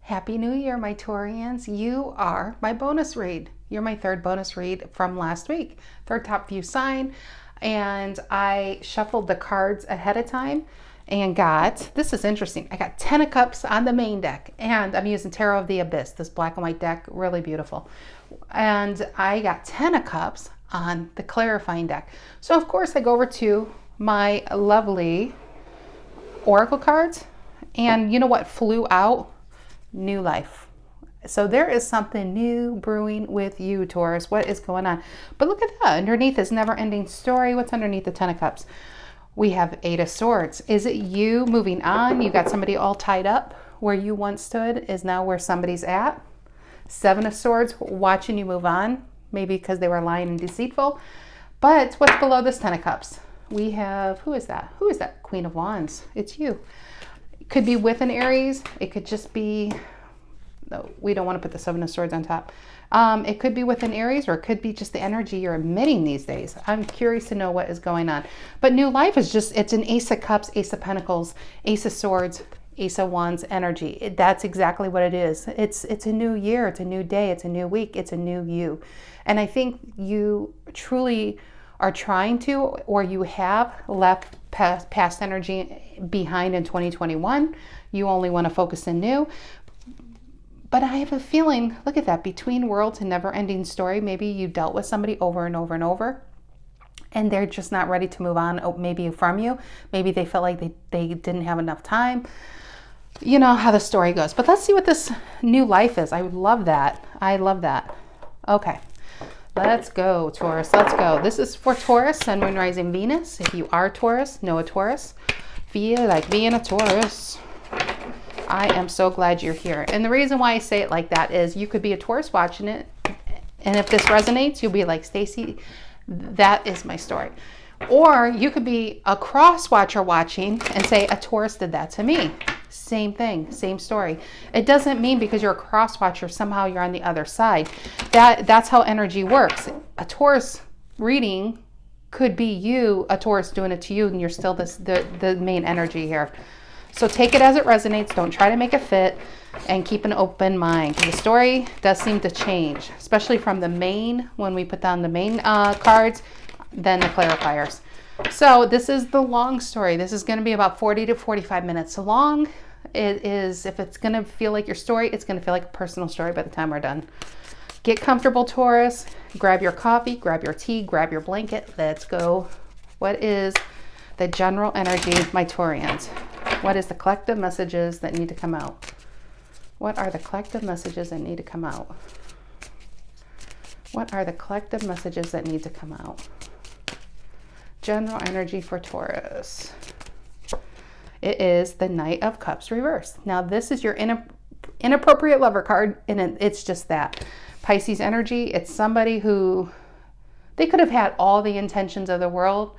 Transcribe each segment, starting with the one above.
Happy New Year, my Taurians. You are my bonus read. You're my third bonus read from last week, third top view sign. And I shuffled the cards ahead of time and got, this is interesting, I got 10 of Cups on the main deck. And I'm using Tarot of the Abyss, this black and white deck, really beautiful. And I got 10 of Cups on the clarifying deck. So of course I go over to my lovely Oracle cards. And you know what flew out? New life. So there is something new brewing with you, Taurus. What is going on? But look at that. Underneath this never-ending story. What's underneath the 10 of Cups? We have 8 of Swords. Is it you moving on? You got somebody all tied up. Where you once stood is now where somebody's at. 7 of Swords, watching you move on. Maybe because they were lying and deceitful. But what's below this 10 of Cups? We have, who is that? Who is that? Queen of Wands. It's you. Could be with an Aries. It could just be, no, we don't want to put the 7 of Swords on top. It could be with an Aries, or it could be just the energy you're emitting these days. I'm curious to know what is going on. But new life is just, it's an Ace of Cups, Ace of Pentacles, Ace of Swords, Ace of Wands energy. That's exactly what it is. It's a new year. It's a new day. It's a new week. It's a new you. And I think you truly are trying to, or you have left past energy behind in 2021. You only want to focus in new. But I have a feeling, look at that, between worlds and never-ending story. Maybe you dealt with somebody over and over and over, and they're just not ready to move on, maybe from you. Maybe they felt like they didn't have enough time. You know how the story goes. But let's see what this new life is. I would love that. I love that. Okay. Let's go, Taurus. Let's go. This is for Taurus, Sun, Moon, Rising, Venus. If you are Taurus, know a Taurus. Feel like being a Taurus. I am so glad you're here. And the reason why I say it like that is you could be a Taurus watching it. And if this resonates, you'll be like, Stacy, that is my story. Or you could be a cross watcher watching and say, a Taurus did that to me. Same thing, same story. It doesn't mean because you're a cross watcher, somehow you're on the other side. That's how energy works. A Taurus reading could be you, a Taurus doing it to you, and you're still the main energy here. So take it as it resonates. Don't try to make it fit, and keep an open mind. The story does seem to change, especially from the main, when we put down the main cards, then the clarifiers. So this is the long story. This is going to be about 40 to 45 minutes long. It is, if it's going to feel like your story, it's going to feel like a personal story by the time we're done. Get comfortable, Taurus. Grab your coffee, grab your tea, grab your blanket. Let's go. What is the general energy, my Taurians? What is the collective messages that need to come out? What are the collective messages that need to come out? What are the collective messages that need to come out? General energy for Taurus. It is the Knight of Cups reversed. Now this is your inappropriate lover card, and it's just that. Pisces energy, it's somebody who, they could have had all the intentions of the world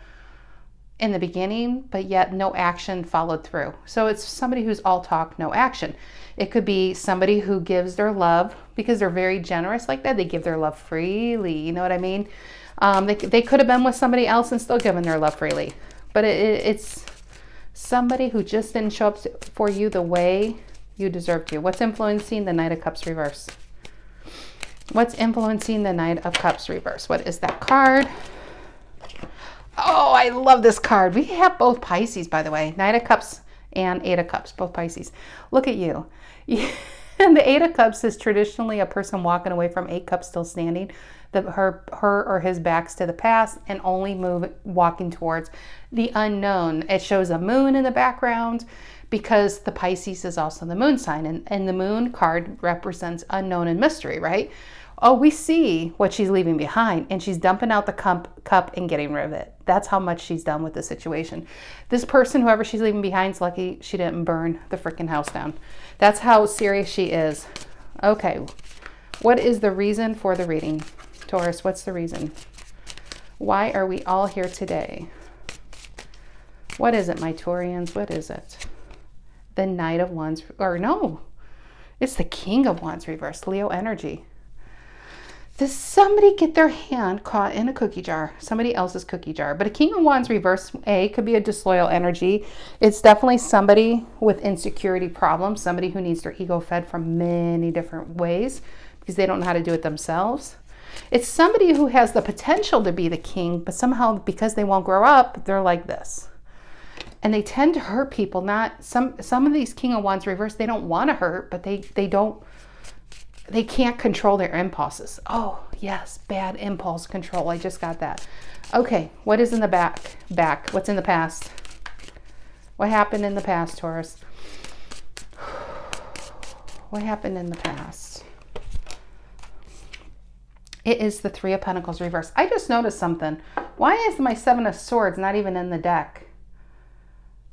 in the beginning, but yet no action followed through. So it's somebody who's all talk, no action. It could be somebody who gives their love because they're very generous like that. They give their love freely. You know what I mean? They could have been with somebody else and still given their love freely. But it's somebody who just didn't show up for you the way you deserve to. What's influencing the Knight of Cups reverse? What's influencing the Knight of Cups reverse? What is that card? Oh, I love this card. We have both Pisces, by the way. Knight of Cups and 8 of Cups, both Pisces. Look at you. And the 8 of Cups is traditionally a person walking away from 8 Cups still standing. Her or his back's to the past and only walking towards the unknown. It shows a moon in the background because the Pisces is also the moon sign. And the moon card represents unknown and mystery, right? Oh, we see what she's leaving behind, and she's dumping out the cup and getting rid of it. That's how much she's done with the situation. This person, whoever she's leaving behind, is lucky she didn't burn the freaking house down. That's how serious she is. Okay, what is the reason for the reading? Taurus, what's the reason? Why are we all here today? What is it, my Taurians? What is it? The Knight of Wands, or no, it's the King of Wands reversed, Leo energy. Does somebody get their hand caught in a cookie jar, somebody else's cookie jar? But a King of Wands reverse, could be a disloyal energy. It's definitely somebody with insecurity problems, somebody who needs their ego fed from many different ways because they don't know how to do it themselves. It's somebody who has the potential to be the king, but somehow because they won't grow up, they're like this. And they tend to hurt people. Not some of these King of Wands reverse, they don't want to hurt, but they can't control their impulses. Oh, yes, bad impulse control. I just got that. Okay, what is in the back? What's in the past? What happened in the past, Taurus? What happened in the past? It is the Three of Pentacles reverse. I just noticed something. Why is my Seven of Swords not even in the deck?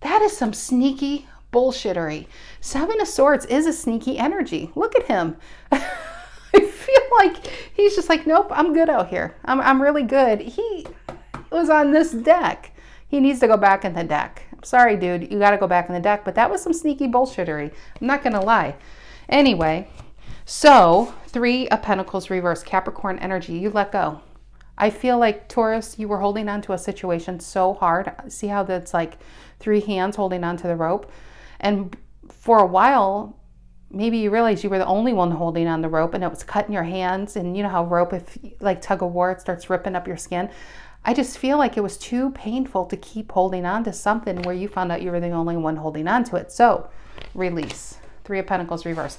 That is some sneaky bullshittery. Seven of Swords is a sneaky energy. Look at him. I feel like he's just like, nope, I'm good out here. I'm really good. He was on this deck. He needs to go back in the deck. I'm sorry, dude. You got to go back in the deck. But that was some sneaky bullshittery. I'm not going to lie. Anyway, so Three of Pentacles reverse, Capricorn energy. You let go. I feel like, Taurus, you were holding on to a situation so hard. See how that's like three hands holding on to the rope? And for a while, maybe you realized you were the only one holding on the rope and it was cutting your hands. And you know how rope, if like tug of war, it starts ripping up your skin. I just feel like it was too painful to keep holding on to something where you found out you were the only one holding on to it. So release. Three of Pentacles reverse.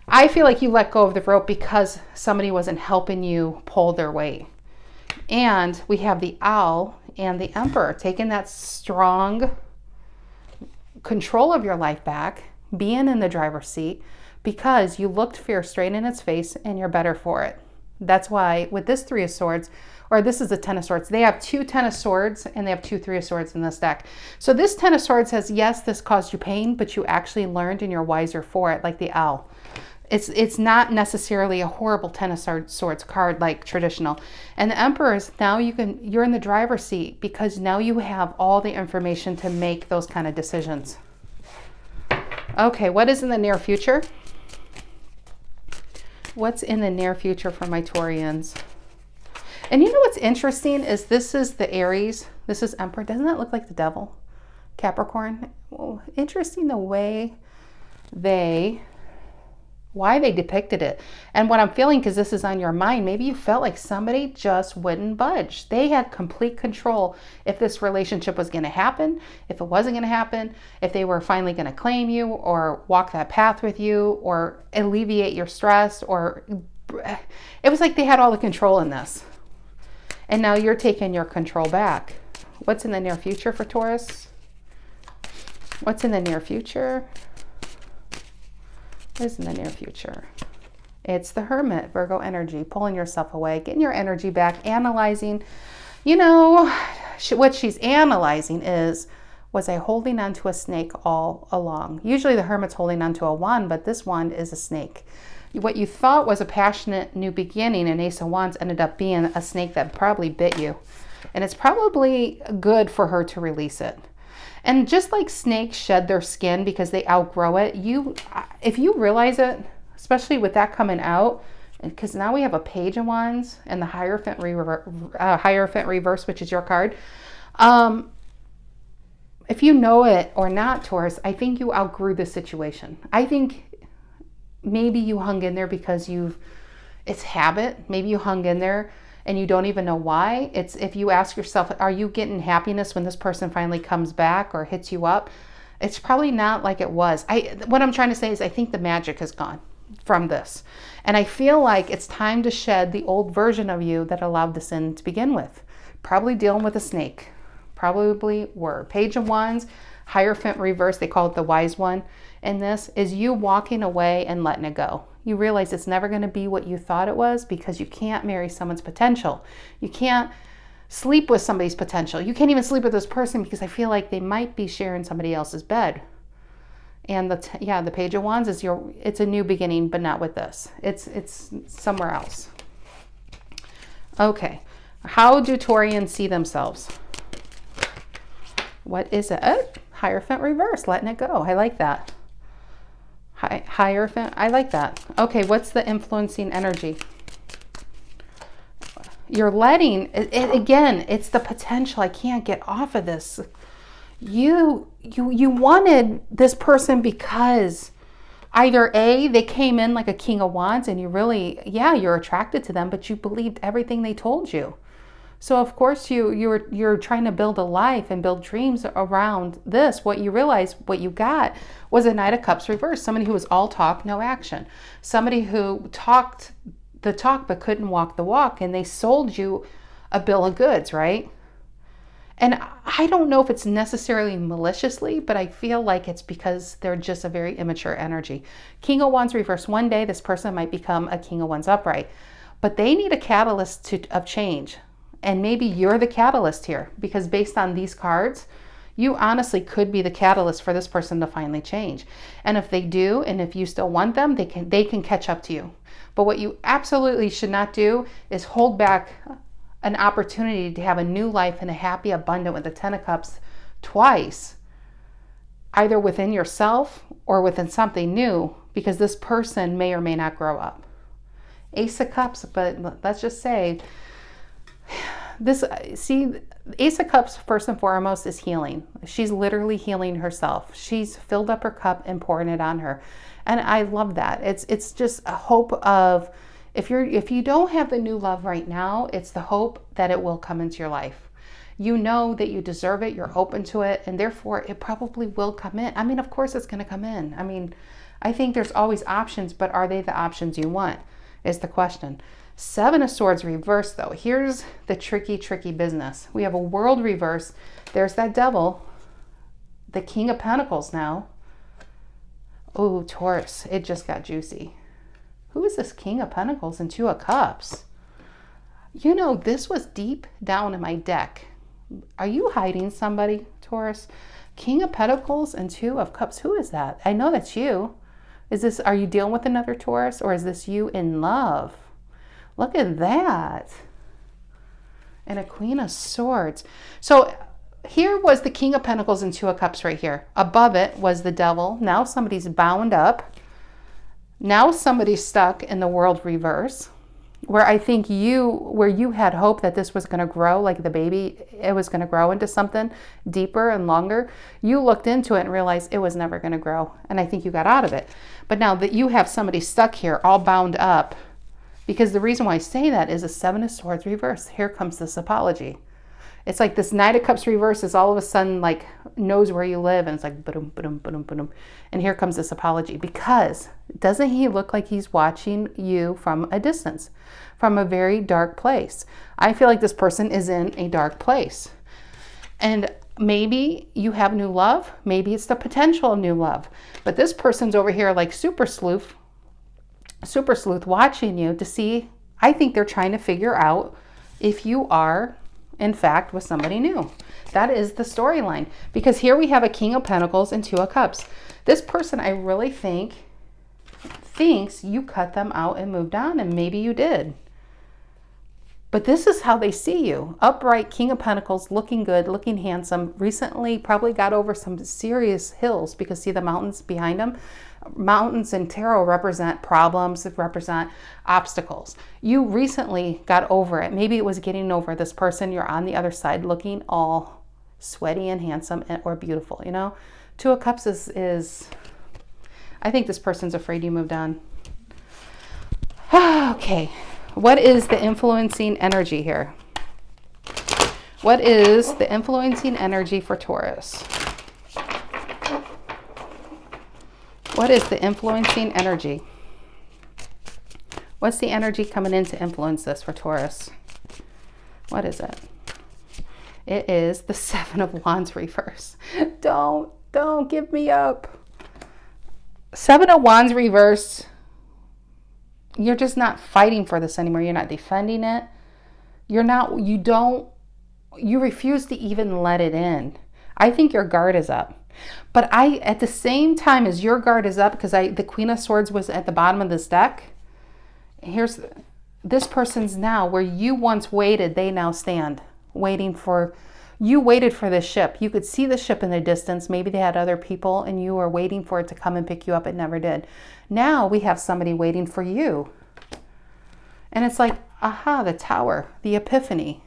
I feel like you let go of the rope because somebody wasn't helping you pull their weight. And we have the Owl and the Emperor taking that strong control of your life back, being in the driver's seat because you looked fear straight in its face and you're better for it. That's why with this Three of Swords, or this is a Ten of Swords, they have two Ten of Swords and they have two Three of Swords in this deck. So this Ten of Swords says, yes, this caused you pain, but you actually learned and you're wiser for it, like the Owl. It's not necessarily a horrible Ten of Swords card like traditional. And the Emperor is now you're in the driver's seat because now you have all the information to make those kind of decisions. Okay, what is in the near future? What's in the near future for my Taurians? And you know what's interesting is this is the Aries. This is Emperor. Doesn't that look like the devil? Capricorn. Well, interesting the way why they depicted it. And what I'm feeling, because this is on your mind, maybe you felt like somebody just wouldn't budge. They had complete control if this relationship was going to happen, if it wasn't going to happen, if they were finally going to claim you or walk that path with you or alleviate your stress, or it was like they had all the control in this. And now you're taking your control back. What's in the near future for Taurus? What's in the near future? What is in the near future? It's the Hermit, Virgo energy, pulling yourself away, getting your energy back, analyzing. You know, what she's analyzing is, was I holding onto a snake all along? Usually the Hermit's holding onto a wand, but this wand is a snake. What you thought was a passionate new beginning, an Ace of Wands, ended up being a snake that probably bit you. And it's probably good for her to release it. And just like snakes shed their skin because they outgrow it, if you realize it, especially with that coming out, because now we have a Page of Wands and the Hierophant reverse, which is your card. If you know it or not, Taurus, I think you outgrew the situation. I think maybe you hung in there because it's habit. Maybe you hung in there and you don't even know why. It's if you ask yourself, are you getting happiness when this person finally comes back or hits you up? It's probably not like it was. What I'm trying to say is I think the magic has gone from this. And I feel like it's time to shed the old version of you that allowed this in to begin with. Probably dealing with a snake. Probably were. Page of Wands, Hierophant reverse, they call it the wise one. And this is you walking away and letting it go. You realize it's never going to be what you thought it was because you can't marry someone's potential. You can't sleep with somebody's potential. You can't even sleep with this person because I feel like they might be sharing somebody else's bed. And the Page of Wands is it's a new beginning, but not with this. It's somewhere else. Okay. How do Taurians see themselves? What is it? Oh, Hierophant reverse, letting it go. I like that. Hierophant, I like that. Okay, what's the influencing energy? You're letting it again, it's the potential. I can't get off of this. You wanted this person because either A, they came in like a king of wands and you really, yeah, you're attracted to them, but you believed everything they told you. So of course you're trying to build a life and build dreams around this. What you realize, what you got was a Knight of Cups reversed. Somebody who was all talk, no action. Somebody who talked the talk but couldn't walk the walk, and they sold you a bill of goods, right? And I don't know if it's necessarily maliciously, but I feel like it's because they're just a very immature energy. King of Wands reversed. One day this person might become a King of Wands upright, but they need a catalyst of change. And maybe you're the catalyst here, because based on these cards, you honestly could be the catalyst for this person to finally change. And if they do, and if you still want them, they can catch up to you. But what you absolutely should not do is hold back an opportunity to have a new life and a happy, abundant with the Ten of Cups twice, either within yourself or within something new, because this person may or may not grow up. Ace of Cups, but let's just say this, see, Ace of Cups first and foremost is healing. She's literally healing herself. She's filled up her cup and pouring it on her. And I love that. It's just a hope of, if you don't have the new love right now, it's the hope that it will come into your life. You know that you deserve it, you're open to it, and therefore it probably will come in. I mean, of course it's going to come in. I mean, I think there's always options, but are they the options you want is the question. Seven of Swords reversed though. Here's the tricky business. We have a World reverse. There's that Devil. The King of Pentacles now. Oh, Taurus, it just got juicy. Who is this King of Pentacles and Two of Cups? You know, this was deep down in my deck. Are you hiding somebody, Taurus? King of Pentacles and Two of Cups. Who is that? I know that's you. Are you dealing with another Taurus, or is this you in love? Look at that. And a Queen of Swords. So here was the King of Pentacles and Two of Cups right here. Above it was the Devil. Now somebody's bound up. Now somebody's stuck in the World reverse, where I think where you had hope that this was going to grow, like the baby, it was going to grow into something deeper and longer. You looked into it and realized it was never going to grow. And I think you got out of it. But now that you have somebody stuck here, all bound up, because the reason why I say that is a Seven of Swords reverse. Here comes this apology. It's like this Knight of Cups reverse is all of a sudden like knows where you live, and it's like boom, boom, boom, boom. And here comes this apology, because doesn't he look like he's watching you from a distance, from a very dark place? I feel like this person is in a dark place. And maybe you have new love. Maybe it's the potential of new love. But this person's over here like super sleuth watching you to see. I think they're trying to figure out if you are in fact with somebody new. That is the storyline, because here we have a King of Pentacles and Two of Cups. This person, I really think, thinks you cut them out and moved on, and maybe you did. But this is how they see you. Upright, King of Pentacles, looking good, looking handsome. Recently probably got over some serious hills, because see the mountains behind them? Mountains in tarot represent problems, represent obstacles. You recently got over it. Maybe it was getting over this person. You're on the other side looking all sweaty and handsome or beautiful, you know? Two of Cups is I think this person's afraid you moved on. Okay, what is the influencing energy here? What is the influencing energy for Taurus? What is the influencing energy? What's the energy coming in to influence this for Taurus? What is it? It is the Seven of Wands reverse. Don't give me up. Seven of Wands reverse. You're just not fighting for this anymore. You're not defending it. You refuse to even let it in. I think your guard is up. But at the same time as your guard is up, because the Queen of Swords was at the bottom of this deck, here's this person's now where you once waited, they now stand waiting for, you waited for this ship. You could see the ship in the distance. Maybe they had other people and you were waiting for it to come and pick you up. It never did. Now we have somebody waiting for you. And it's like, aha, the Tower, the Epiphany.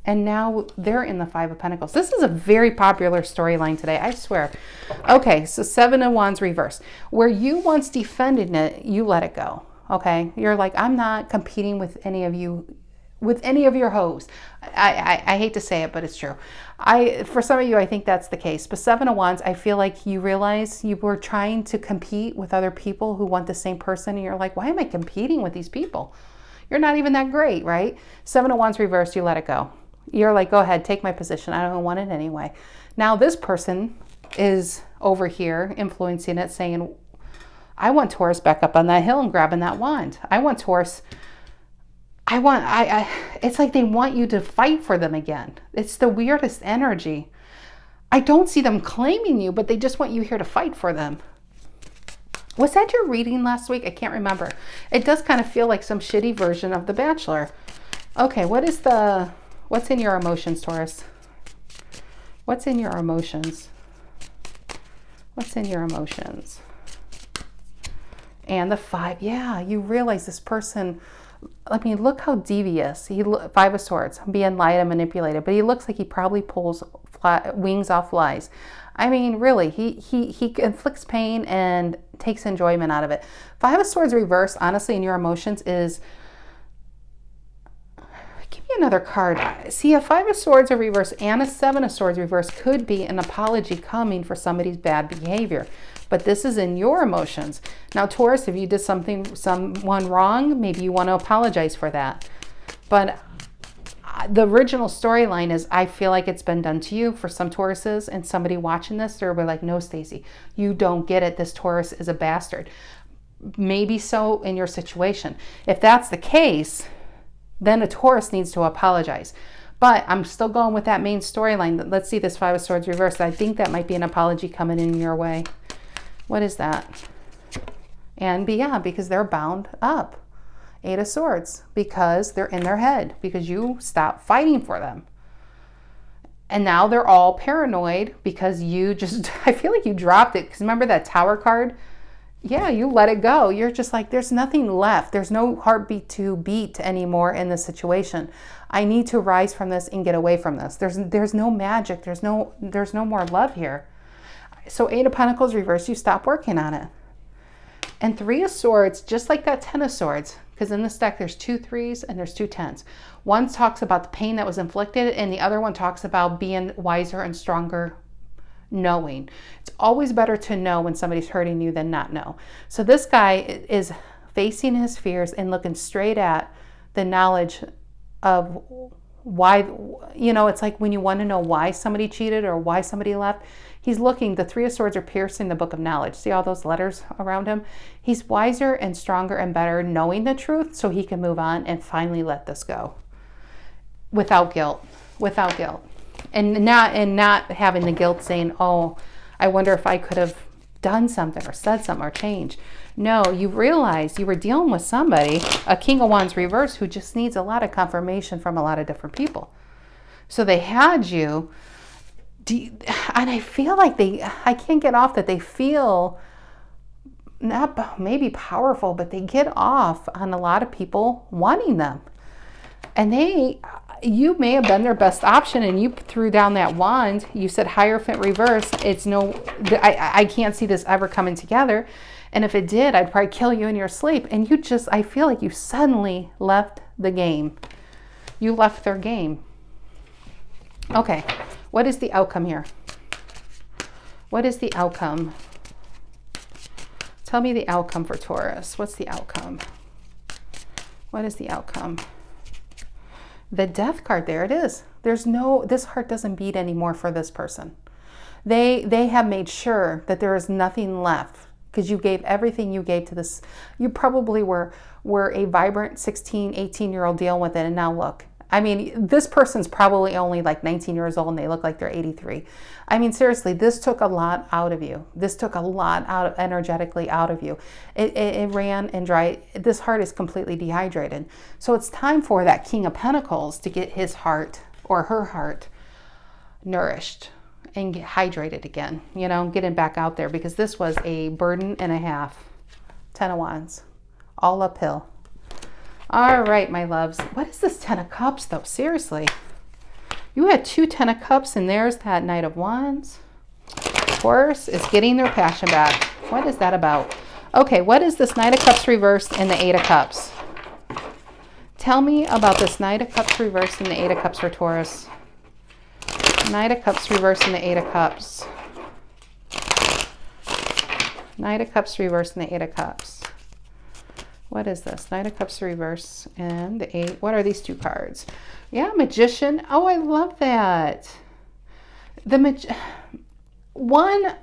And now they're in the Five of Pentacles. This is a very popular storyline today, I swear. Okay, so Seven of Wands reverse. Where you once defended it, you let it go. Okay, you're like, I'm not competing with any of you, with any of your hoes. I hate to say it, but it's true. For some of you, I think that's the case. But Seven of Wands, I feel like you realize you were trying to compete with other people who want the same person. And you're like, why am I competing with these people? You're not even that great, right? Seven of Wands reverse, you let it go. You're like, go ahead, take my position. I don't want it anyway. Now this person is over here influencing it, saying, I want Taurus back up on that hill and grabbing that wand. I want Taurus. It's like they want you to fight for them again. It's the weirdest energy. I don't see them claiming you, but they just want you here to fight for them. Was that your reading last week? I can't remember. It does kind of feel like some shitty version of The Bachelor. Okay, what's in your emotions, Taurus? What's in your emotions? What's in your emotions? And the five, yeah, you realize this person, I mean, look how devious. Five of Swords, being lied and manipulated, but he looks like he probably pulls wings off flies. I mean, really, he inflicts pain and takes enjoyment out of it. Five of Swords reverse, honestly, in your emotions is, give me another card. See, a Five of Swords reverse and a Seven of Swords reverse could be an apology coming for somebody's bad behavior. But this is in your emotions. Now, Taurus, if you did someone wrong, maybe you want to apologize for that. But the original storyline is, I feel like it's been done to you for some Tauruses, and somebody watching this, they're like, no, Stacy, you don't get it. This Taurus is a bastard. Maybe so in your situation. If that's the case, then a Taurus needs to apologize. But I'm still going with that main storyline. Let's see this Five of Swords reversed. I think that might be an apology coming in your way. What is that? And yeah, because they're bound up. Eight of Swords, because they're in their head, because you stopped fighting for them. And now they're all paranoid because you just, I feel like you dropped it. Because remember that Tower card? Yeah, you let it go. You're just like, there's nothing left. There's no heartbeat to beat anymore in this situation. I need to rise from this and get away from this. There's no magic. There's no more love here. So Eight of Pentacles reverse, you stop working on it. And Three of Swords, just like that Ten of Swords, because in this deck there's two threes and there's two tens. One talks about the pain that was inflicted, and the other one talks about being wiser and stronger, knowing. It's always better to know when somebody's hurting you than not know. So this guy is facing his fears and looking straight at the knowledge of why, you know, it's like when you want to know why somebody cheated or why somebody left, he's looking, the Three of Swords are piercing the book of knowledge. See all those letters around him? He's wiser and stronger and better knowing the truth so he can move on and finally let this go. Without guilt. And not having the guilt saying, oh, I wonder if I could have done something or said something or changed. No, you realize you were dealing with somebody, a King of Wands reverse, who just needs a lot of confirmation from a lot of different people. So they had you, and I feel like I can't get off that they feel not maybe powerful, but they get off on a lot of people wanting them. And you may have been their best option, and you threw down that wand. You said Hierophant reverse. I can't see this ever coming together. And if it did, I'd probably kill you in your sleep. And I feel like you suddenly left the game. You left their game. Okay, what is the outcome here? What is the outcome? Tell me the outcome for Taurus. What's the outcome? What is the outcome? The Death card, there it is. This heart doesn't beat anymore for this person. They have made sure that there is nothing left because you gave everything you gave to this. You probably were a vibrant 16, 18-year-old dealing with it, and now look. I mean, this person's probably only like 19 years old and they look like they're 83. I mean, seriously, this took a lot out of you. This took a lot energetically out of you. It ran and dried. This heart is completely dehydrated. So it's time for that King of Pentacles to get his heart or her heart nourished and get hydrated again, you know, getting back out there, because this was a burden and a half. 10 of Wands, all uphill. All right, my loves. What is this 10 of Cups, though? Seriously. You had 2 10 of Cups, and there's that Knight of Wands. Taurus is getting their passion back. What is that about? Okay, what is this Knight of Cups reversed and the 8 of Cups? Tell me about this Knight of Cups reversed and the 8 of Cups for Taurus. Knight of Cups reversed and the 8 of Cups. Knight of Cups reversed and the 8 of Cups. What is this? Knight of Cups reverse and the 8. What are these 2 cards? Yeah, Magician. Oh, I love that. One,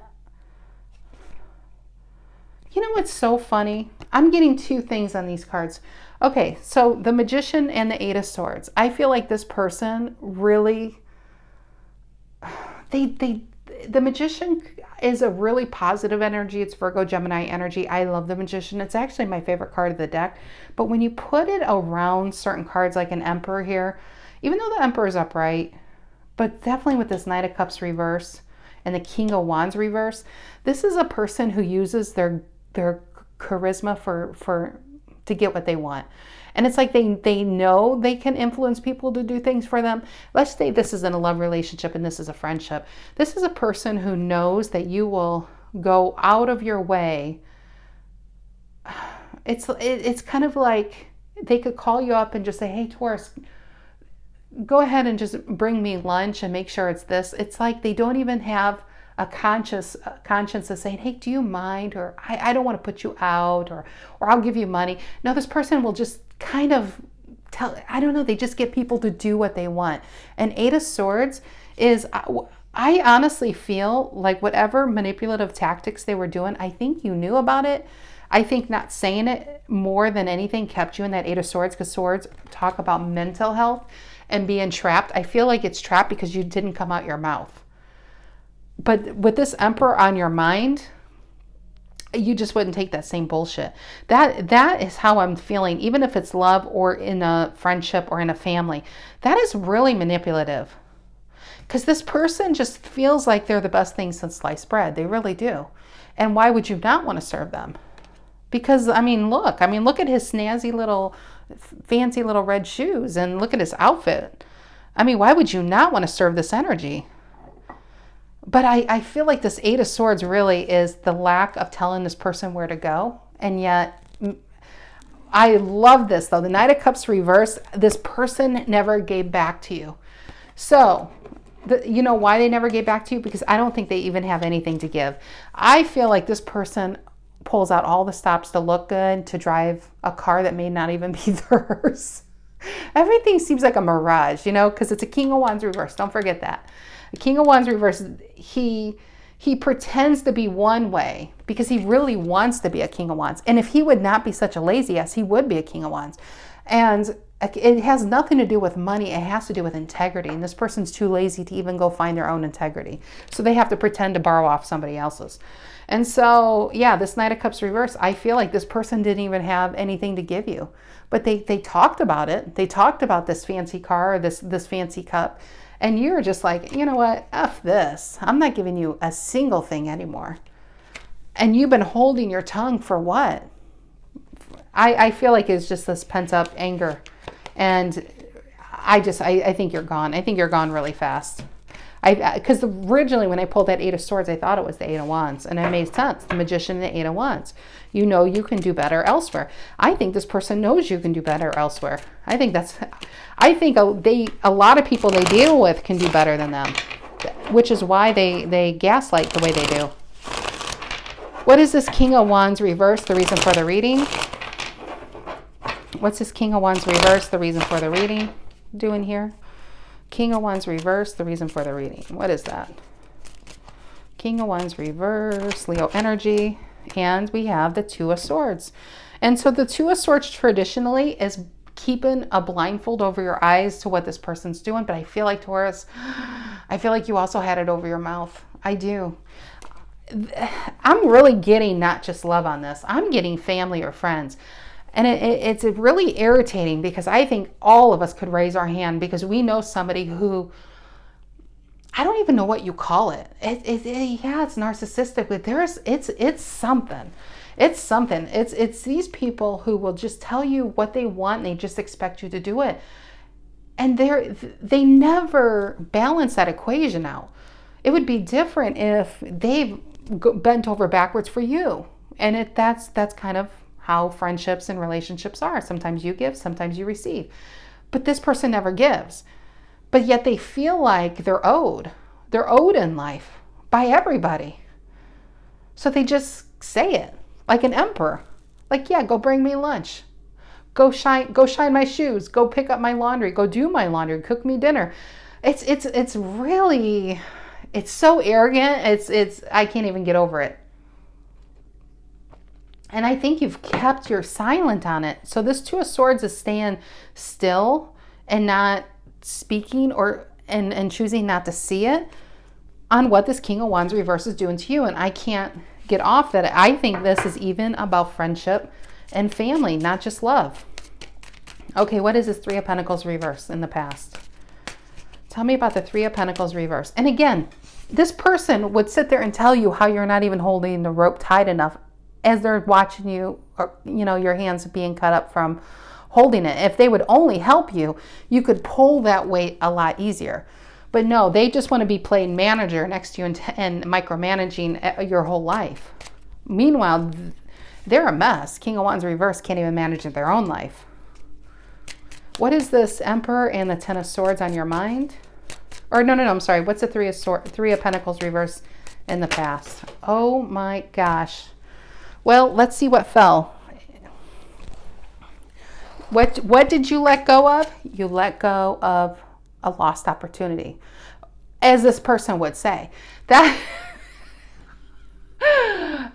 you know what's so funny? I'm getting 2 things on these cards. Okay, so the Magician and the 8 of Swords. I feel like this person really, the Magician is a really positive energy. It's Virgo, Gemini energy. I love the Magician. It's actually my favorite card of the deck. But when you put it around certain cards like an Emperor here, even though the Emperor is upright, but definitely with this Knight of Cups reverse and the King of Wands reverse, this is a person who uses their charisma to get what they want. And it's like they know they can influence people to do things for them. Let's say this is in a love relationship and this is a friendship. This is a person who knows that you will go out of your way. It's kind of like they could call you up and just say, hey, Taurus, go ahead and just bring me lunch and make sure it's this. It's like they don't even have a conscience of saying, hey, do you mind? Or I don't want to put you out, or I'll give you money. No, this person will just kind of tell, I don't know, they just get people to do what they want. And 8 of Swords is, I honestly feel like whatever manipulative tactics they were doing, I think you knew about it. I think not saying it more than anything kept you in that 8 of Swords, because swords talk about mental health and being trapped. I feel like it's trapped because you didn't come out your mouth. But with this Emperor on your mind, you just wouldn't take that same bullshit. That is how I'm feeling, even if it's love or in a friendship or in a family. That is really manipulative. Because this person just feels like they're the best thing since sliced bread. They really do. And why would you not want to serve them? Because, look at his snazzy little, fancy little red shoes, and look at his outfit. Why would you not want to serve this energy? But I feel like this 8 of Swords really is the lack of telling this person where to go. And yet, I love this though. The Knight of Cups reversed, this person never gave back to you. So, you know why they never gave back to you? Because I don't think they even have anything to give. I feel like this person pulls out all the stops to look good, to drive a car that may not even be theirs. Everything seems like a mirage, because it's a King of Wands reverse. Don't forget that. The King of Wands reverse, he pretends to be one way because he really wants to be a King of Wands. And if he would not be such a lazy ass, he would be a King of Wands. And it has nothing to do with money. It has to do with integrity. And this person's too lazy to even go find their own integrity. So they have to pretend to borrow off somebody else's. And so, yeah, this Knight of Cups reverse, I feel like this person didn't even have anything to give you. But they talked about it. They talked about this fancy car, or this fancy cup. And you're just like, you know what? F this. I'm not giving you a single thing anymore. And you've been holding your tongue for what? I feel like it's just this pent up anger. And I think you're gone. I think you're gone really fast. Because originally when I pulled that 8 of Swords, I thought it was the 8 of Wands. And it made sense. The Magician and the 8 of Wands. You know you can do better elsewhere. I think this person knows you can do better elsewhere. I think a lot of people they deal with can do better than them. Which is why they gaslight the way they do. What is this King of Wands reverse? The reason for the reading? What's this King of Wands reverse? The reason for the reading doing here? King of Wands reverse, the reason for the reading. What is that? King of Wands reverse, Leo energy, and we have the 2 of Swords. And so the 2 of Swords traditionally is keeping a blindfold over your eyes to what this person's doing. But I feel like, Taurus, I feel like you also had it over your mouth. I do. I'm really getting not just love on this. I'm getting family or friends. And it's really irritating because I think all of us could raise our hand because we know somebody who, I don't even know what you call it. Yeah, it's narcissistic, but it's something. It's something. It's these people who will just tell you what they want and they just expect you to do it. And they never balance that equation out. It would be different if they've bent over backwards for you. And that's kind of how friendships and relationships are. Sometimes you give, sometimes you receive. But this person never gives. But yet they feel like they're owed. They're owed in life by everybody. So they just say it like an emperor. Like, yeah, go bring me lunch. Go shine my shoes. Go pick up my laundry. Go do my laundry. Cook me dinner. It's really, it's so arrogant. I can't even get over it. And I think you've kept your silent on it. So this Two of Swords is staying still and not speaking and choosing not to see it on what this King of Wands reverse is doing to you. And I can't get off that. I think this is even about friendship and family, not just love. Okay, what is this Three of Pentacles reverse in the past? Tell me about the Three of Pentacles reverse. And again, this person would sit there and tell you how you're not even holding the rope tight enough as they're watching you, or, you know, your hands being cut up from holding it. If they would only help you, you could pull that weight a lot easier. But no, they just want to be playing manager next to you and micromanaging your whole life. Meanwhile, they're a mess. King of Wands reverse can't even manage their own life. What is this Emperor and the Ten of Swords on your mind? Or no, I'm sorry. What's the Three of Pentacles reverse in the past? Oh my gosh. Well, let's see what fell. What did you let go of? You let go of a lost opportunity, as this person would say. That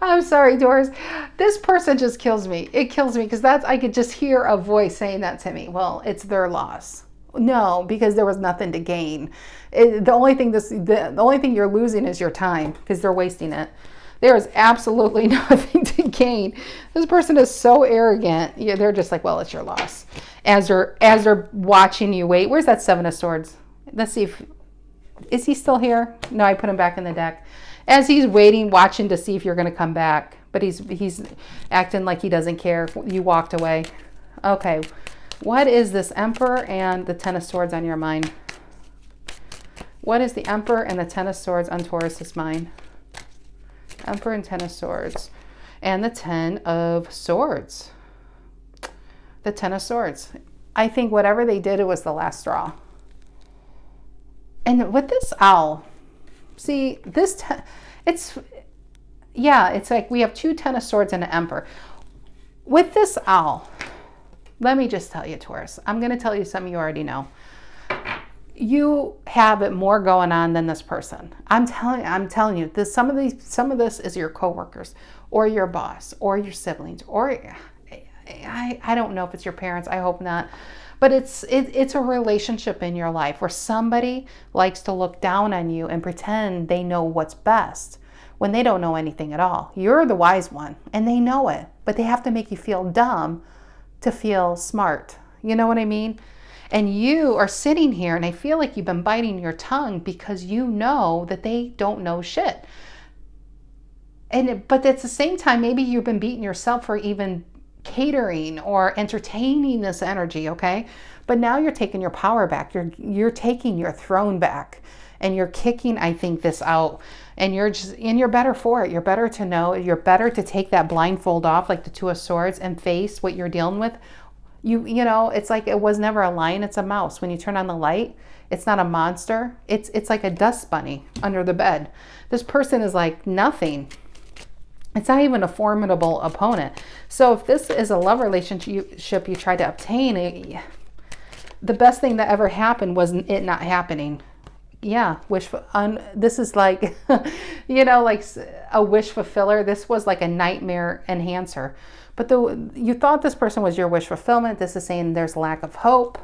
I'm sorry, Taurus. This person just kills me. It kills me because I could just hear a voice saying that to me. Well, it's their loss. No, because there was nothing to gain. The only thing you're losing is your time because they're wasting it. There is absolutely nothing to gain. This person is so arrogant. Yeah, they're just like, well, it's your loss. As they're watching you wait. Where's that Seven of Swords? Let's see is he still here? No, I put him back in the deck. As he's waiting, watching to see if you're going to come back. But he's acting like he doesn't care. You walked away. Okay. What is this Emperor and the Ten of Swords on your mind? What is the Emperor and the Ten of Swords on Taurus's mind? Emperor and Ten of Swords. And the Ten of Swords. The Ten of Swords. I think whatever they did, it was the last straw. And with this owl, see, it's like we have two Ten of Swords and an Emperor. With this owl, let me just tell you, Taurus, I'm going to tell you something you already know. You have it more going on than this person. I'm telling you, some of this is your coworkers or your boss or your siblings, or I don't know if it's your parents. I hope not. But it's a relationship in your life where somebody likes to look down on you and pretend they know what's best when they don't know anything at all. You're the wise one and they know it, but they have to make you feel dumb to feel smart. You know what I mean? And you are sitting here and I feel like you've been biting your tongue because you know that they don't know shit. But at the same time, maybe you've been beating yourself for even catering or entertaining this energy, okay? But now you're taking your power back. You're taking your throne back and you're kicking, I think, this out. And you're better for it. You're better to know. You're better to take that blindfold off like the Two of Swords and face what you're dealing with. You know, it's like it was never a lion, it's a mouse. When you turn on the light, it's not a monster. It's like a dust bunny under the bed. This person is like nothing. It's not even a formidable opponent. So if this is a love relationship you tried to obtain, the best thing that ever happened was it not happening. Yeah, this is like, you know, like a wish fulfiller. This was like a nightmare enhancer. But you thought this person was your wish fulfillment. This is saying there's lack of hope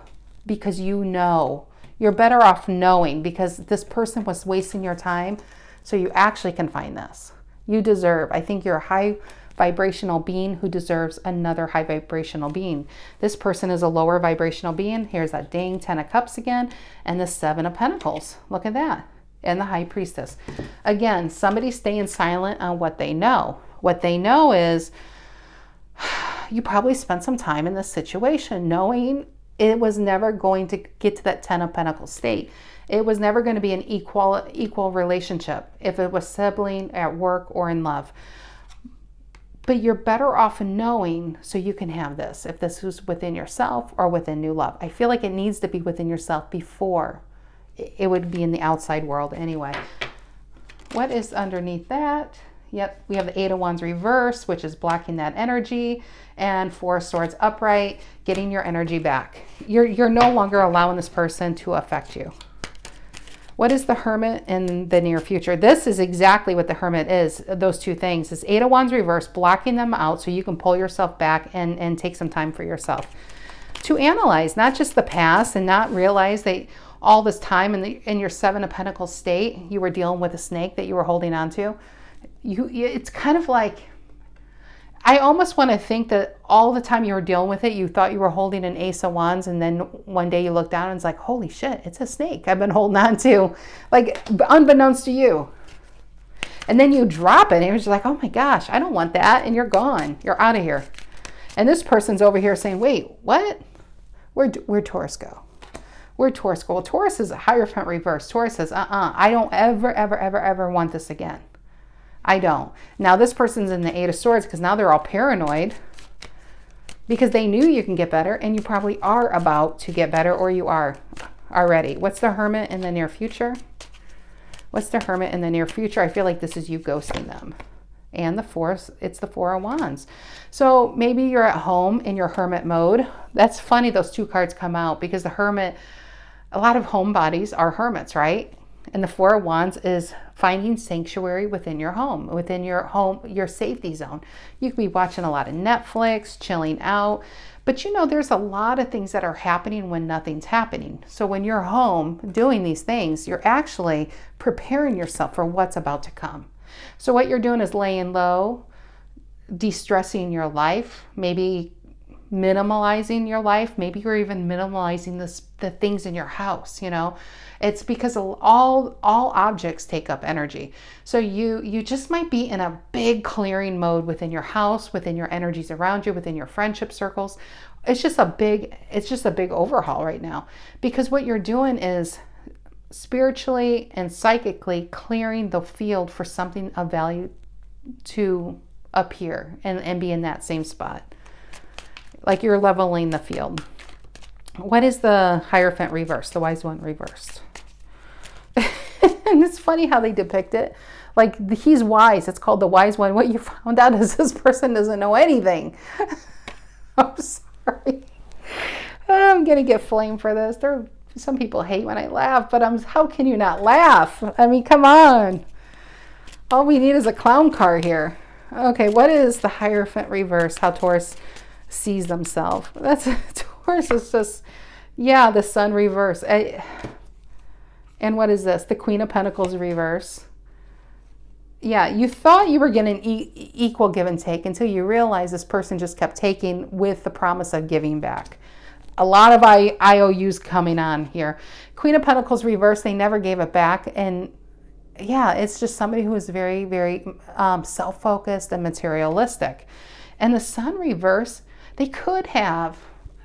because you know. You're better off knowing because this person was wasting your time. So you actually can find this. You deserve. I think you're a high vibrational being who deserves another high vibrational being. This person is a lower vibrational being. Here's that dang 10 of Cups again. And the 7 of Pentacles. Look at that. And the High Priestess. Again, somebody's staying silent on what they know. What they know is you probably spent some time in this situation knowing it was never going to get to that 10 of Pentacles state. It was never going to be an equal relationship, if it was sibling, at work, or in love. But you're better off knowing so you can have this, if this was within yourself or within new love. I feel like it needs to be within yourself before it would be in the outside world anyway. What is underneath that? Yep, we have the 8 of Wands reverse, which is blocking that energy, and 4 of Swords upright, getting your energy back. You're no longer allowing this person to affect you. What is the Hermit in the near future? This is exactly what the Hermit is, those two things. It's 8 of Wands reverse, blocking them out so you can pull yourself back and take some time for yourself. To analyze, not just the past, and not realize that all this time in your 7 of Pentacles state, you were dealing with a snake that you were holding on to. It's kind of like, I almost want to think that all the time you were dealing with it, you thought you were holding an Ace of Wands, and then one day you look down and it's like, holy shit, it's a snake I've been holding on to, like unbeknownst to you. And then you drop it and you're just like, oh my gosh, I don't want that. And you're gone. You're out of here. And this person's over here saying, wait, what? Where'd Taurus go? Where'd Taurus go? Well, Taurus is a Hierophant reverse. Taurus says, I don't ever want this again. I don't. Now this person's in the 8 of Swords because now they're all paranoid because they knew you can get better, and you probably are about to get better, or you are already. What's the Hermit in the near future? What's the Hermit in the near future? I feel like this is you ghosting them. And it's the 4 of Wands. So maybe you're at home in your Hermit mode. That's funny those two cards come out because the Hermit, a lot of homebodies are hermits, right? And the 4 of Wands is finding sanctuary within your home, your safety zone. You could be watching a lot of Netflix, chilling out, but there's a lot of things that are happening when nothing's happening. So when you're home doing these things, you're actually preparing yourself for what's about to come. So what you're doing is laying low, de-stressing your life, maybe minimalizing your life. Maybe you're even minimalizing the things in your house, It's because all objects take up energy. So you just might be in a big clearing mode within your house, within your energies around you, within your friendship circles. It's just a big overhaul right now, because what you're doing is spiritually and psychically clearing the field for something of value to appear and be in that same spot. Like you're leveling the field. What is the Hierophant reverse, the Wise One reversed? And it's funny how they depict it. Like he's wise. It's called the Wise One. What you found out is this person doesn't know anything. I'm sorry. I'm going to get flamed for this. Some people hate when I laugh, but how can you not laugh? I mean, come on. All we need is a clown car here. Okay, what is the Hierophant reverse? How Taurus sees themselves. Taurus is just, the Sun reverse. And what is this? The Queen of Pentacles reverse. Yeah, you thought you were getting equal give and take until you realize this person just kept taking with the promise of giving back. A lot of IOUs coming on here. Queen of Pentacles reverse, they never gave it back. And it's just somebody who is very, very self-focused and materialistic. And the Sun reverse, they could have,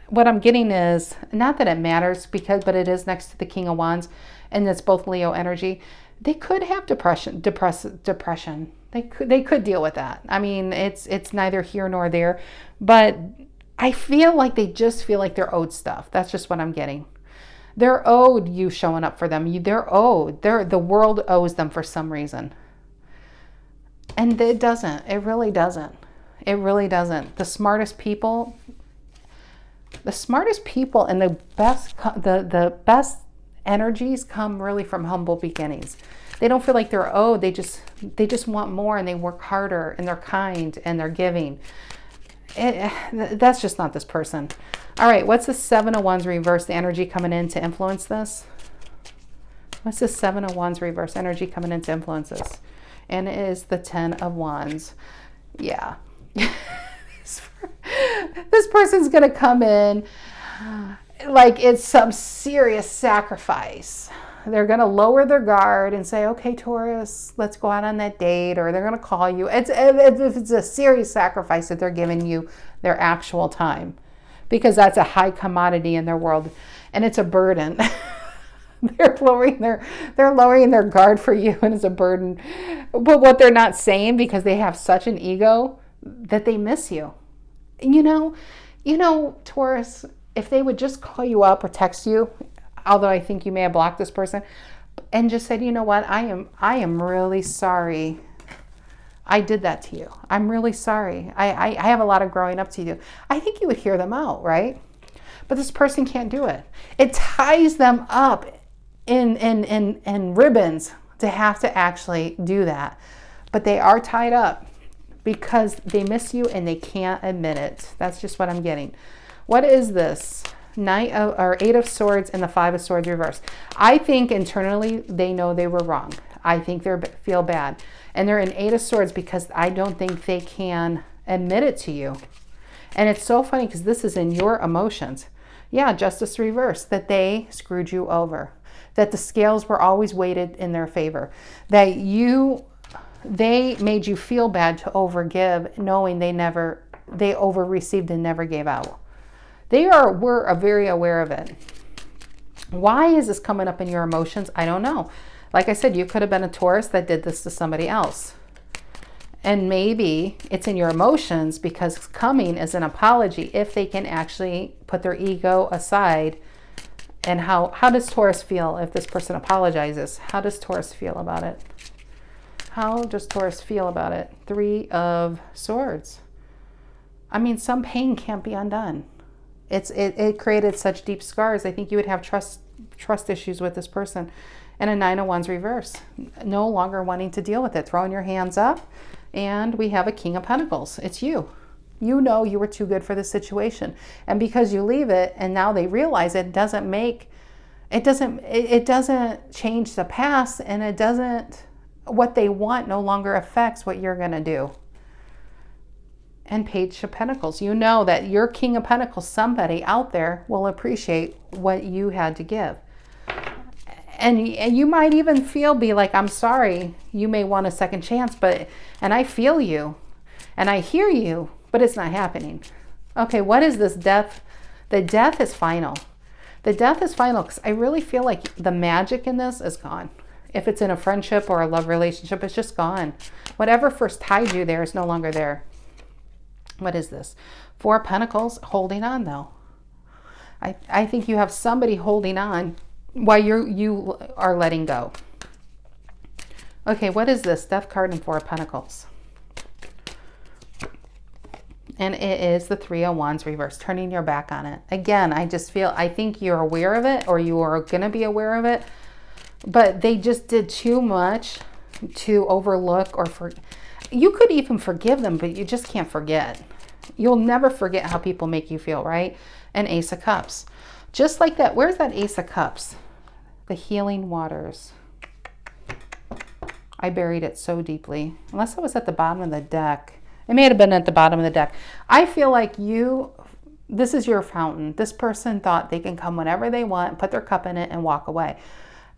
what I'm getting is, not that it matters but it is next to the King of Wands, and it's both Leo energy. They could have depression. They could deal with that. I mean, it's neither here nor there, but I feel like they just feel like they're owed stuff. That's just what I'm getting. They're owed you showing up for them. They're owed. The world owes them for some reason. And it doesn't. It really doesn't. It really doesn't. The smartest people and the best energies come really from humble beginnings. They don't feel like they're owed. They just want more, and they work harder, and they're kind, and they're giving. That's just not this person. All right, what's the 7 of Wands reverse, the energy coming in to influence this? What's the 7 of Wands reverse energy coming in to influence this? And it is the 10 of Wands. Yeah. This person's going to come in like it's some serious sacrifice. they're going to lower their guard and say, okay, Taurus, let's go out on that date, or they're going to call you. If it's a serious sacrifice that they're giving you their actual time, because that's a high commodity in their world, and it's a burden. They're lowering their guard for you, and it's a burden. But what they're not saying, because they have such an ego, that they miss you. You know, Taurus, if they would just call you up or text you, although I think you may have blocked this person, and just said, you know what, I am really sorry I did that to you. I'm really sorry. I have a lot of growing up to do. I think you would hear them out, right? But this person can't do it. It ties them up in ribbons to have to actually do that. But they are tied up because they miss you and they can't admit it. That's just what I'm getting. What is this? Eight of Swords and the Five of Swords reverse. I think internally they know they were wrong. I think they feel bad. And they're in Eight of Swords because I don't think they can admit it to you. And it's so funny because this is in your emotions. Yeah, Justice reverse, that they screwed you over. That the scales were always weighted in their favor. That they made you feel bad to overgive, knowing they over-received and never gave out. Were very aware of it. Why is this coming up in your emotions? I don't know. Like I said, you could have been a Taurus that did this to somebody else. And maybe it's in your emotions because coming is an apology if they can actually put their ego aside. And how does Taurus feel if this person apologizes? How does Taurus feel about it? How does Taurus feel about it? Three of Swords. I mean, some pain can't be undone. It created such deep scars. I think you would have trust issues with this person. And a Nine of Wands reverse. No longer wanting to deal with it. Throwing your hands up. And we have a King of Pentacles. It's you. You know you were too good for this situation. And because you leave it and now they realize it doesn't change the past, and what they want no longer affects what you're going to do. And Page of Pentacles. You know that your King of Pentacles, somebody out there will appreciate what you had to give. And you might even be like, I'm sorry, you may want a second chance, and I feel you and I hear you, but it's not happening. Okay, what is this death? The death is final. The death is final because I really feel like the magic in this is gone. If it's in a friendship or a love relationship, it's just gone. Whatever first tied you there is no longer there. What is this? Four of Pentacles, holding on though. I think you have somebody holding on while you are letting go. Okay, what is this? Death card and Four of Pentacles. And it is the Three of Wands reverse, turning your back on it. Again, I think you're aware of it, or you are going to be aware of it, but they just did too much to overlook you could even forgive them, but you just can't forget. You'll never forget how people make you feel, right? And Ace of Cups. Just like that. Where's that Ace of Cups? The healing waters. I buried it so deeply. Unless it was at the bottom of the deck. It may have been at the bottom of the deck. I feel like this is your fountain. This person thought they can come whenever they want, put their cup in it, and walk away.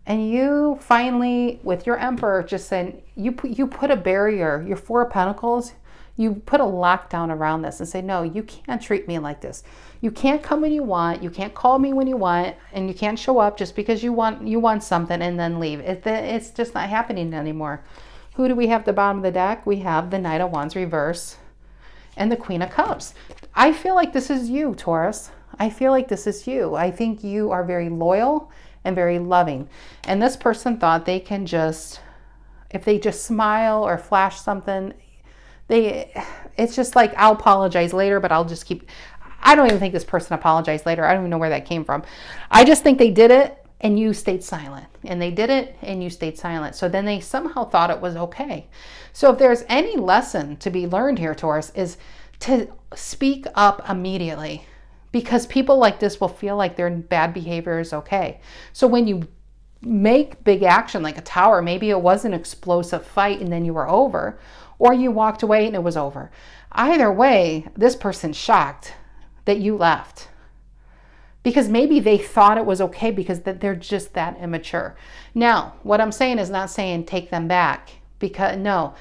And you finally, with your Emperor, just said, you put a barrier, your Four of Pentacles, you put a lockdown around this and say, no, you can't treat me like this. You can't come when you want, you can't call me when you want, and you can't show up just because you want something and then leave. It's just not happening anymore. Who do we have at the bottom of the deck? We have the Knight of Wands reverse and the Queen of Cups. I feel like this is you, Taurus. I feel like this is you. I think you are very loyal and very loving. And this person thought they can if they just smile or flash something, it's just like, I'll apologize later, but I don't even think this person apologized later. I don't even know where that came from. I just think they did it and you stayed silent. And they did it and you stayed silent. So then they somehow thought it was okay. So if there's any lesson to be learned here, Taurus, is to speak up immediately. Because people like this will feel like their bad behavior is okay. So when you make big action like a tower, maybe it was an explosive fight and then you were over, or you walked away and it was over. Either way, this person's shocked that you left. because maybe they thought it was okay because they're just that immature. Now, what I'm saying is not saying take them back, because no,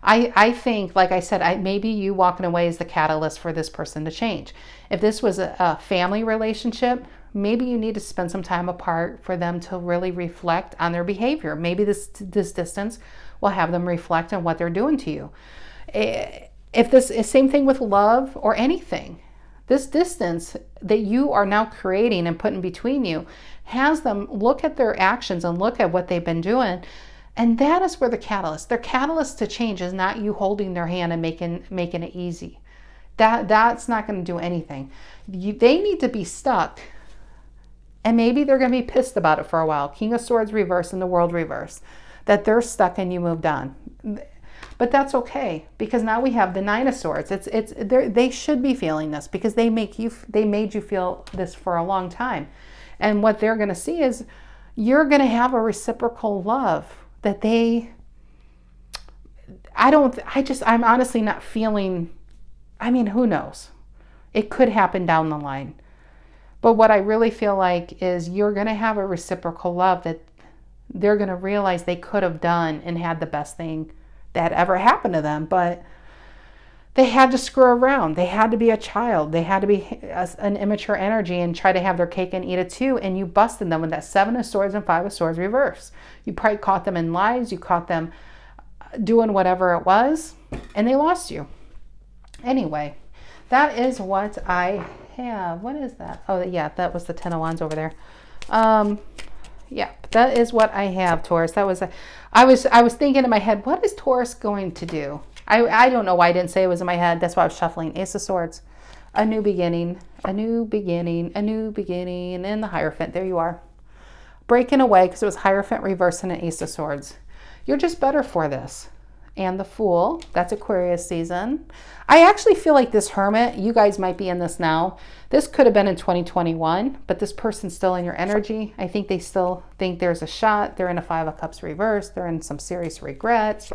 I think, like I said, maybe you walking away is the catalyst for this person to change. If this was a family relationship, maybe you need to spend some time apart for them to really reflect on their behavior. Maybe this distance will have them reflect on what they're doing to you. If this is same thing with love or anything, this distance that you are now creating and putting between you has them look at their actions and look at what they've been doing. And that is where their catalyst to change is not you holding their hand and making it easy. That's not going to do anything. They need to be stuck. And maybe they're going to be pissed about it for a while. King of Swords reverse and the World reverse. That they're stuck and you moved on. But that's okay, because now we have the Nine of Swords. They should be feeling this because they made you feel this for a long time. And what they're going to see is you're going to have a reciprocal love that I'm honestly not feeling. I mean, who knows? It could happen down the line. But what I really feel like is you're going to have a reciprocal love that they're going to realize they could have done and had the best thing that ever happened to them. But they had to screw around. They had to be a child. They had to be an immature energy and try to have their cake and eat it too. And you busted them with that Seven of Swords and Five of Swords reverse. You probably caught them in lies. You caught them doing whatever it was. And they lost you. Anyway, that is what I have. What is that? Oh, yeah, that was the Ten of Wands over there. Yeah, that is what I have, Taurus. I was thinking in my head, what is Taurus going to do? I don't know why I didn't say it was in my head. That's why I was shuffling. Ace of Swords, a new beginning, a new beginning, a new beginning, and the Hierophant. There you are. Breaking away because it was Hierophant reverse and an Ace of Swords. You're just better for this. And the Fool, that's Aquarius season. I actually feel like this Hermit, you guys might be in this now. This could have been in 2021, but this person's still in your energy. I think they still think there's a shot. They're in a Five of Cups reverse. They're in some serious regrets.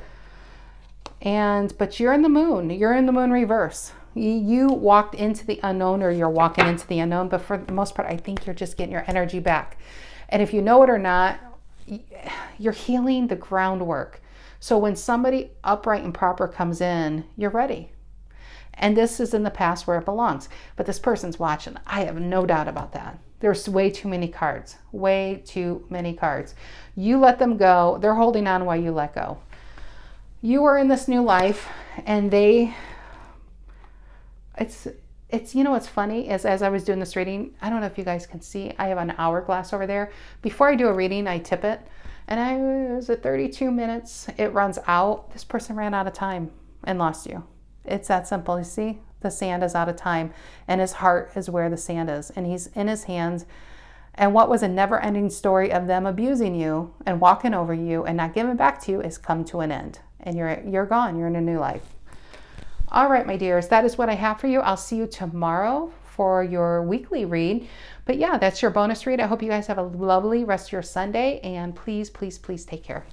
But you're in the Moon. You're in the Moon reverse. You walked into the unknown, or you're walking into the unknown, but for the most part, I think you're just getting your energy back. And if you know it or not, you're healing the groundwork. So when somebody upright and proper comes in, you're ready. And this is in the past where it belongs. But this person's watching. I have no doubt about that. There's way too many cards. Way too many cards. You let them go. They're holding on while you let go. You are in this new life, and it's you know what's funny is, as I was doing this reading, I don't know if you guys can see, I have an hourglass over there. Before I do a reading, I tip it. And I was at 32 minutes. It runs out. This person ran out of time and lost you. It's that simple. You see, the sand is out of time, and his heart is where the sand is, and he's in his hands. And what was a never-ending story of them abusing you and walking over you and not giving back to you is come to an end. And you're gone. You're in a new life. All right, my dears, that is what I have for you. I'll see you tomorrow for your weekly read. But yeah, that's your bonus read. I hope you guys have a lovely rest of your Sunday, and please, please, please take care.